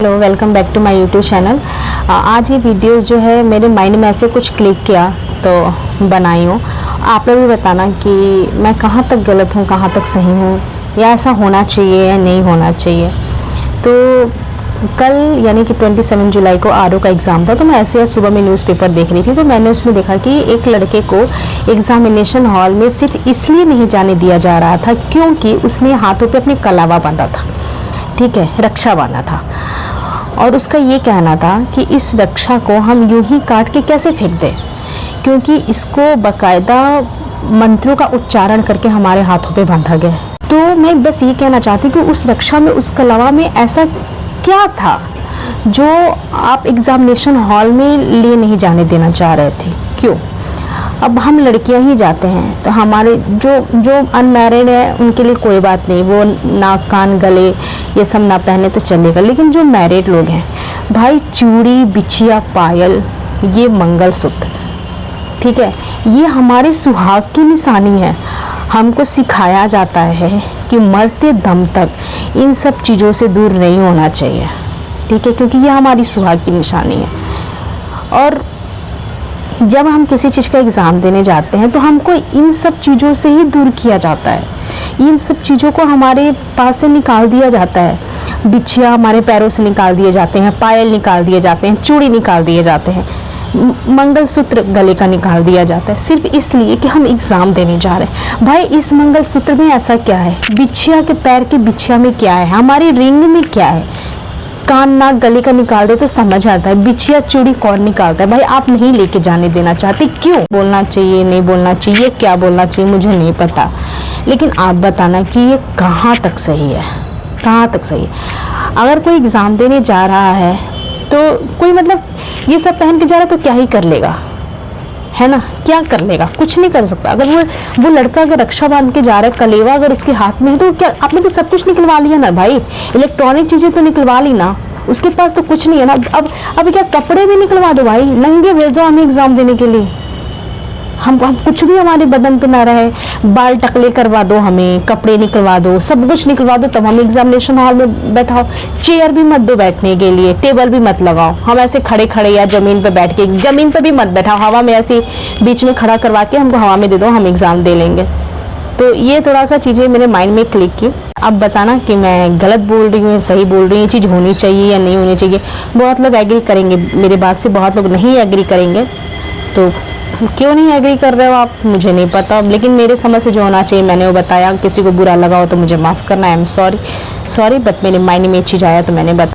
Hello, welcome back to my YouTube channel. आज ये videos जो है मेरे माइंड में ऐसे कुछ क्लिक किया तो बनाई हूँ। आप लोग भी बताना कि मैं कहाँ तक गलत हूँ, कहाँ तक सही हूँ, या ऐसा होना चाहिए या नहीं होना चाहिए। तो कल यानी कि 27 जुलाई को आरओ का एग्ज़ाम था, तो मैं ऐसे सुबह में न्यूज़पेपर देख रही थी, तो मैंने उसमें देखा कि एक लड़के को एग्ज़ामिनेशन हॉल में सिर्फ इसलिए नहीं जाने दिया जा रहा था क्योंकि उसने हाथों पे अपनी कलावा बांधा था, ठीक है, रक्षा बांधा था। और उसका ये कहना था कि इस रक्षा को हम यूं ही काट के कैसे फेंक दें, क्योंकि इसको बाकायदा मंत्रों का उच्चारण करके हमारे हाथों पे बांधा गया है। तो मैं बस ये कहना चाहती हूँ कि उस रक्षा में, उस कलावा में ऐसा क्या था जो आप एग्ज़ामिनेशन हॉल में ले नहीं जाने देना चाह रहे थे, क्यों? अब हम लड़कियां ही जाते हैं तो हमारे जो अनमैरिड है उनके लिए कोई बात नहीं, वो नाक कान गले ये सब ना पहने तो चलेगा, लेकिन जो मैरिड लोग हैं भाई, चूड़ी बिछिया पायल ये मंगलसूत्र, ठीक है, ये हमारे सुहाग की निशानी है। हमको सिखाया जाता है कि मरते दम तक इन सब चीज़ों से दूर नहीं होना चाहिए, ठीक है, क्योंकि ये हमारी सुहाग की निशानी है। और जब हम किसी चीज़ का एग्ज़ाम देने जाते हैं तो हमको इन सब चीज़ों से ही दूर किया जाता है, इन सब चीज़ों को हमारे पास से निकाल दिया जाता है। बिछिया हमारे पैरों से निकाल दिए जाते हैं, पायल निकाल दिए जाते हैं, चूड़ी निकाल दिए जाते हैं, मंगलसूत्र गले का निकाल दिया जाता है, सिर्फ इसलिए कि हम एग्ज़ाम देने जा रहे हैं। भाई इस मंगलसूत्र में ऐसा क्या है, बिछिया के पैर के बिछिया में क्या है, हमारी रिंग में क्या है, कान नाक गले का निकाल दे तो समझ आता है, बिछिया चूड़ी कौन निकालता है? भाई आप नहीं लेके जाने देना चाहते, क्यों? बोलना चाहिए, नहीं बोलना चाहिए, क्या बोलना चाहिए मुझे नहीं पता, लेकिन आप बताना कि ये कहाँ तक सही है, कहाँ तक सही है। अगर कोई एग्ज़ाम देने जा रहा है तो कोई मतलब ये सब पहन के जा रहा है तो क्या ही कर लेगा, है ना, क्या कर लेगा, कुछ नहीं कर सकता। अगर वो लड़का अगर रक्षा बांध के जा रहा है, कलेवा अगर उसके हाथ में है तो क्या आपने तो सब कुछ निकलवा लिया ना भाई, इलेक्ट्रॉनिक चीज़ें तो निकलवा ली ना, उसके पास तो कुछ नहीं है ना। अब क्या कपड़े भी निकलवा दो भाई, नंगे भेज दो हमें एग्ज़ाम देने के लिए, हम कुछ भी हमारे बदन पे ना रहे, बाल टकले करवा दो, हमें कपड़े निकलवा दो, सब कुछ निकलवा दो, तब हम एग्जामिनेशन हॉल में बैठाओ। चेयर भी मत दो बैठने के लिए, टेबल भी मत लगाओ, हम ऐसे खड़े खड़े या ज़मीन पे बैठ के, ज़मीन पे भी मत बैठाओ, हवा में ऐसे बीच में खड़ा करवा के हमको हवा में दे दो, हम एग्ज़ाम दे लेंगे। तो ये थोड़ा सा चीज़ें मेरे माइंड में क्लिक की। अब बताना कि मैं गलत बोल रही हूँ, सही बोल रही हूँ, ये चीज़ होनी चाहिए या नहीं होनी चाहिए। बहुत लोग एग्री करेंगे मेरे बात से, बहुत लोग नहीं एग्री करेंगे, तो क्यों नहीं एग्री कर रहे हो आप मुझे नहीं पता, लेकिन मेरे समझ से जो होना चाहिए मैंने वो बताया। किसी को बुरा लगा हो तो मुझे माफ़ करना, आई एम सॉरी, बट मेरे माइंड में एक चीज़ आया तो मैंने बताया।